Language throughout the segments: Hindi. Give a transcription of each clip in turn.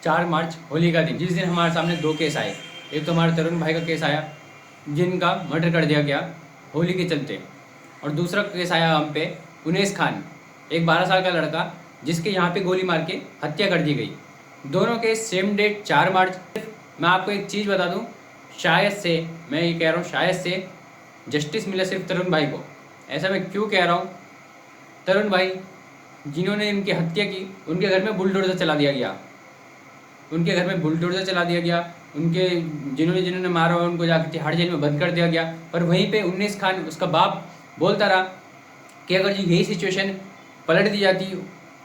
4 मार्च होली का दिन, जिस दिन हमारे सामने 2 केस आए। एक तो हमारे तरुण भाई का केस आया जिनका मर्डर कर दिया गया होली के चलते, और दूसरा केस आया हम पे उनेस खान, एक 12 साल का लड़का जिसके यहाँ पे गोली मार के हत्या कर दी गई। दोनों केस सेम डेट 4 मार्च। मैं आपको एक चीज़ बता दूँ, शायद से, मैं ये कह रहा हूँ शायद से जस्टिस मिला सिर्फ तरुण भाई को। ऐसा मैं क्यों कह रहा हूँ? तरुण भाई जिन्होंने इनकी हत्या की, उनके घर में बुलडोजर चला दिया गया, उनके घर में बुलडोजर चला दिया गया। उनके जिन्होंने मारा हुआ उनको जाकर तिहाड़ जेल में बंद कर दिया गया। पर वहीं पे उन्नीस खान, उसका बाप, बोलता रहा कि अगर जी यही सिचुएशन पलट दी जाती,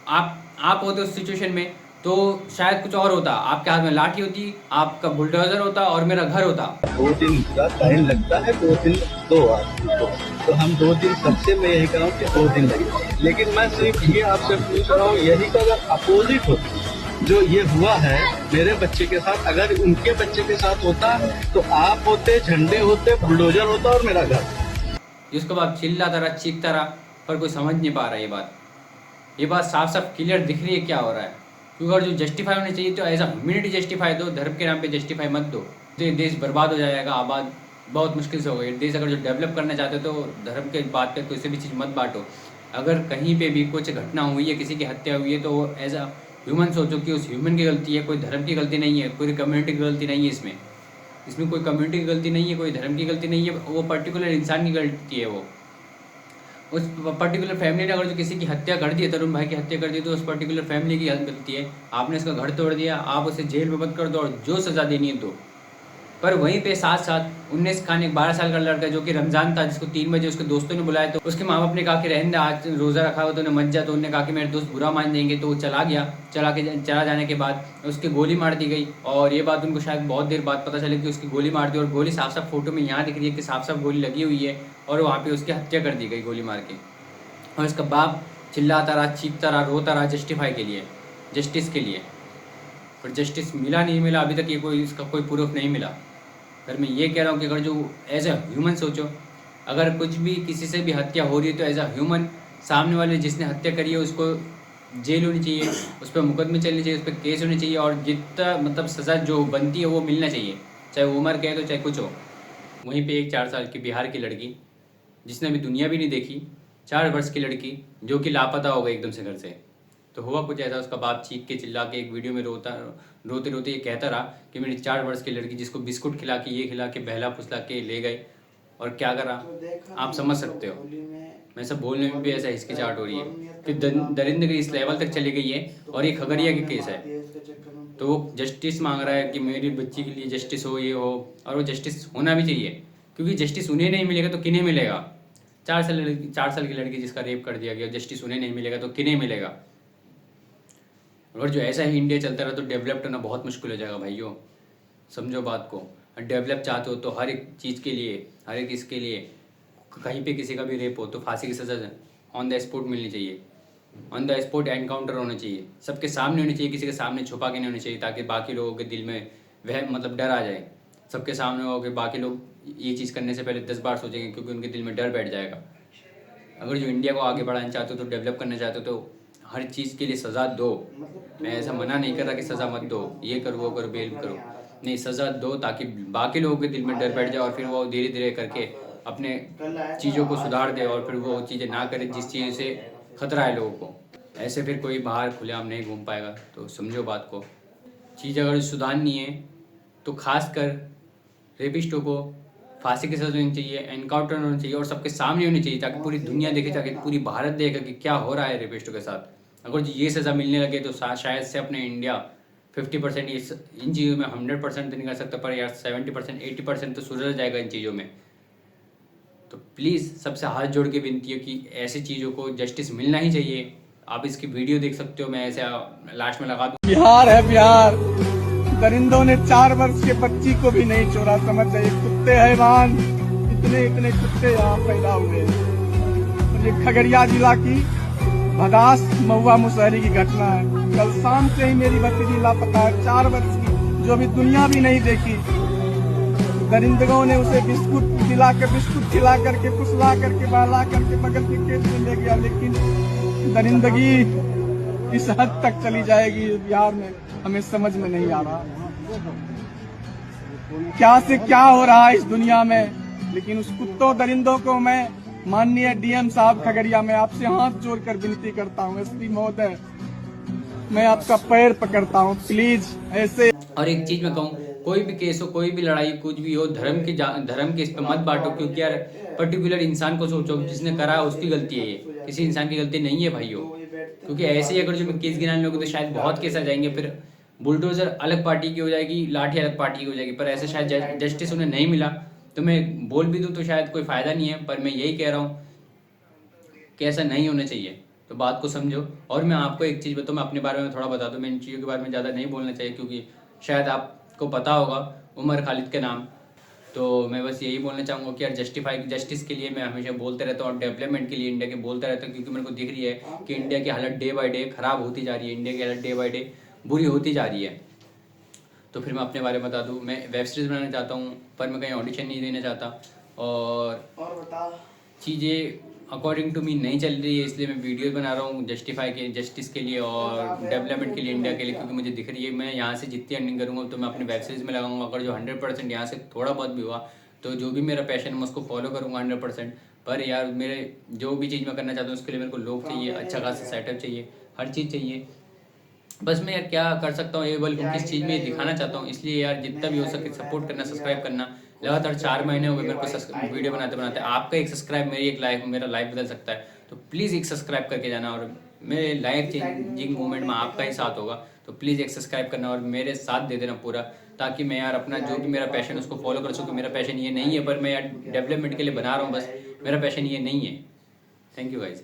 आप होते उस सिचुएशन में, तो शायद कुछ और होता। आपके हाथ में लाठी होती, आपका बुलडोजर होता और मेरा घर होता। 2 दिन का टाइम लगता है, 2 दिन दो आदमी को, तो हम 2 दिन सबसे मैं यही कह रहा हूँ कि 2 दिन लगे। लेकिन मैं सिर्फ ये आपसे पूछ रहा हूँ, यही का अगर अपोजिट होता, जो ये हुआ है मेरे बच्चे के साथ, अगर उनके बच्चे के साथ होता तो आप होते, झंडे होते, बुलडोजर होता और मेरा घर। जिसको बाप चिल्लाता रहा, चीखता रहा, पर कोई समझ नहीं पा रहा। ये बात साफ साफ क्लियर दिख रही है क्या हो रहा है। क्योंकि अगर जो जस्टिफाई होनी चाहिए तो एज अ ह्यूमैनिटी जस्टिफाई दो, धर्म के नाम पे जस्टिफाई मत दो। तो ये देश बर्बाद हो जाएगा, आबाद बहुत मुश्किल से होगा ये देश। अगर जो डेवलप करना चाहते हो तो धर्म के बात पे कोई भी चीज़ मत बांटो। अगर कहीं पे भी कुछ घटना हुई है, किसी की हत्या हुई है, तो एज अ ह्यूमन सोचो कि उस ह्यूमन की गलती है, कोई धर्म की गलती नहीं है, कोई कम्युनिटी की गलती नहीं है। इसमें कोई कम्युनिटी की गलती नहीं है, कोई धर्म की गलती नहीं है, वो पर्टिकुलर इंसान की गलती है। वो उस पर्टिकुलर फैमिली ने अगर जो किसी की हत्या कर दी है, तरुण भाई की हत्या कर दी, तो उस पर्टिकुलर फैमिली की गलती है। आपने इसका घर तोड़ दिया, आप उसे जेल में बंद कर दो और जो सज़ा देनी है दो। पर वहीं पे साथ साथ उन्नीस खान, एक 12 साल का लड़का जो कि रमज़ान था, जिसको 3 बजे उसके दोस्तों ने बुलाया, तो उसके माँ बाप ने कहा कि रहने दे, आज रोज़ा रखा हो तो उन्हें मत जा। तो उन्होंने कहा कि मेरे दोस्त बुरा मान जाएंगे, तो वो चला गया। चला जाने के बाद उसकी गोली मार दी गई। और ये बात उनको शायद बहुत देर बाद पता चली कि उसकी गोली मार दी, और गोली साफ साफ फोटो में यहाँ दिख रही है कि साफ साफ गोली लगी हुई है, और वहाँ पर उसकी हत्या कर दी गई गोली मार के। और इसका बाप चिल्लाता रहा, चीखता रहा, रोता रहा जस्टिफाई के लिए, जस्टिस के लिए। पर जस्टिस मिला नहीं मिला अभी तक ये कोई इसका कोई प्रूफ नहीं मिला। पर मैं ये कह रहा हूँ कि अगर जो एज अ ह्यूमन सोचो, अगर कुछ भी किसी से भी हत्या हो रही है तो एज अ ह्यूमन सामने वाले जिसने हत्या करी है उसको जेल होनी चाहिए, उस पर मुकदमे चलने चाहिए, उस पर केस होने चाहिए, और जितना मतलब सज़ा जो बनती है वो मिलना चाहिए, चाहे वो उम्र के तो चाहे कुछ हो। वहीं पे एक 4 साल की बिहार की लड़की जिसने अभी दुनिया भी नहीं देखी, 4 वर्ष की लड़की जो कि लापता हो गई एकदम से घर से। तो हुआ कुछ ऐसा, उसका बाप चीख के चिल्ला के एक वीडियो में रोते रोते ये कहता रहा कि मेरी 4 वर्ष की लड़की, जिसको बिस्कुट खिला के, ये खिला के, बहला फुसला के ले गए, और क्या करा आप समझ सकते हो। मैं सब बोलने में भी ऐसा हिचकिचाहट हो रही है कि दरिंदगी इस लेवल तक चली गई है। और ये खगड़िया की केस है, तो वो जस्टिस मांग रहा है कि मेरी बच्ची के लिए जस्टिस हो, ये हो, और वो जस्टिस होना भी चाहिए, क्योंकि जस्टिस उन्हें नहीं मिलेगा तो किन्हें मिलेगा। 4 साल की लड़की जिसका रेप कर दिया गया, जस्टिस उन्हें नहीं मिलेगा तो किन्हें मिलेगा। और जो ऐसा ही इंडिया चलता रहा तो डेवलप होना बहुत मुश्किल हो जाएगा भाइयों, समझो बात को। डेवलप चाहते हो तो हर एक चीज़ के लिए, हर एक इसके लिए, कहीं पे किसी का भी रेप हो तो फांसी की सज़ा ऑन द स्पॉट मिलनी चाहिए, ऑन द स्पॉट एनकाउंटर होना चाहिए, सबके सामने होनी चाहिए, किसी के सामने छुपा के नहीं होनी चाहिए, ताकि बाकी लोगों के दिल में वह मतलब डर आ जाए। सबके सामने हो कि बाकी लोग ये चीज़ करने से पहले 10 बार सोचेंगे, क्योंकि उनके दिल में डर बैठ जाएगा। अगर जो इंडिया को आगे बढ़ाना चाहते हो तो डेवलप करना चाहते हो तो हर चीज़ के लिए सज़ा दो। मैं ऐसा मना नहीं कर रहा कि सज़ा मत दो, ये करो वो करो, बेल करो, नहीं, सज़ा दो ताकि बाकी लोगों के दिल में डर बैठ जाए, और फिर वो धीरे धीरे करके अपने चीज़ों को सुधार दे, और फिर वो चीज़ें ना करे जिस चीज़ से खतरा है लोगों को। ऐसे फिर कोई बाहर खुलेआम नहीं घूम पाएगा। तो समझो बात को, चीज़ अगर सुधारनी है तो खास कर रेपिस्टों को फांसी की सज़ा होनी चाहिए, एनकाउंटर होना चाहिए, और सबके सामने होनी चाहिए, ताकि पूरी दुनिया देखे, ताकि पूरी भारत देखे कि क्या हो रहा है रेपिस्टों के साथ। अगर ये सज़ा मिलने लगे तो शायद से अपने इंडिया 50% इन चीज़ों में 100% तो नहीं कर सकता, पर यार 70% 80% तो सुधर जाएगा इन चीज़ों में। तो प्लीज़ सबसे हाथ जोड़ के विनती है कि ऐसी चीज़ों को जस्टिस मिलना ही चाहिए। आप इसकी वीडियो देख सकते हो, मैं ऐसे लास्ट में लगा दूँ। बिहार है बिहार, दरिंदों ने 4 वर्ष के बच्ची को भी नहीं छोड़ा, समझ जाइए। कुत्ते हैवान, इतने कुत्ते यहाँ पैदा हुए हैं। और ये खगड़िया जिला की भदास महुआ मुशहरी की घटना है। कल शाम से ही मेरी भतीजी लापता है, 4 वर्ष की, जो अभी दुनिया भी नहीं देखी। दरिंदों ने उसे बिस्कुट खिला करके, फुसला करके, बहला करके बगल के खेत में ले गया, लेकिन दरिंदगी किस हद तक चली जाएगी बिहार में हमें समझ में नहीं आ रहा। क्या से क्या हो रहा है इस दुनिया में। लेकिन उस कुत्तों दरिंदों को मैं माननीय डीएम साहब खगड़िया में आपसे हाथ जोड़कर विनती करता हूँ, एसपी महोदय मैं आपका पैर पकड़ता हूँ, प्लीज ऐसे। और एक चीज मैं कहूँ, कोई भी केस हो, कोई भी लड़ाई, कुछ भी हो, धर्म के इस पे मत बांटो, क्योंकि यार पर्टिकुलर इंसान को सोचो, जिसने करा है उसकी गलती है, ये किसी इंसान की गलती नहीं है भाइयों। क्योंकि ऐसे ही अगर जो मैं केस गिनाने लगूँ तो शायद बहुत केस आ जाएंगे, फिर बुलडोजर अलग पार्टी की हो जाएगी, लाठी अलग पार्टी की हो जाएगी, पर ऐसे शायद जस्टिस उन्हें नहीं मिला तो मैं बोल भी दूँ तो शायद कोई फायदा नहीं है। पर मैं यही कह रहा हूँ कि ऐसा नहीं होना चाहिए, तो बात को समझो। और मैं आपको एक चीज़ बताऊँ, मैं अपने बारे में थोड़ा बता दूँ, मैं इन चीज़ों के बारे में ज़्यादा नहीं बोलना चाहिए क्योंकि शायद आपको पता होगा उमर खालिद के नाम। तो मैं बस यही बोलना चाहूँगा कि यार जस्टिस के लिए मैं हमेशा बोलते रहता हूँ और डेवलपमेंट के लिए इंडिया के बोलते रहता हूँ, क्योंकि मेरे को दिख रही है कि इंडिया की हालत डे बाय डे ख़राब होती जा रही है, इंडिया की हालत डे बाय डे बुरी होती जा रही है। तो फिर मैं अपने बारे में बता दूँ, मैं वेब सीरीज़ बनाना चाहता हूँ पर मैं कहीं ऑडिशन नहीं देना चाहता, और चीज़ें अकॉर्डिंग टू मी नहीं चल रही है, इसलिए मैं वीडियो बना रहा हूँ जस्टिस के लिए और डेवलपमेंट के लिए इंडिया के लिए, क्योंकि मुझे दिख रही है मैं यहाँ से जितनी अर्निंग करूँगा तो मैं अपने वेब सीरीज़ में लगाऊंगा। अगर जो 100% यहाँ से थोड़ा बहुत भी हुआ तो जो भी मेरा पैशन है मैं उसको फॉलो करूँगा 100%। पर यार मेरे जो भी चीज़ मैं करना चाहता हूँ उसके लिए मेरे को लोग चाहिए, अच्छा खासा सेटअप चाहिए, हर चीज़ चाहिए। बस मैं यार क्या कर सकता हूँ, ये बोल किस चीज़ में दिखाना चाहता हूँ, इसलिए यार जितना भी हो सके सपोर्ट करना, सब्सक्राइब करना। लगातार 4 महीने हो गए मेरे को वीडियो बनाते बनाते, आपका एक सब्सक्राइब मेरा लाइफ बदल सकता है। तो प्लीज़ एक सब्सक्राइब करके जाना, और मेरे लाइफ चेंजिंग मोमेंट में आपका ही साथ होगा। तो प्लीज़ एक सब्सक्राइब करना और मेरे साथ दे देना पूरा, ताकि मैं यार अपना जो भी मेरा पैशन है उसको फॉलो कर सकूँ। मेरा पैशन ये नहीं है, पर मैं यार डेवलपमेंट के लिए बना रहा हूँ, बस मेरा पैशन ये नहीं है। Thank you guys.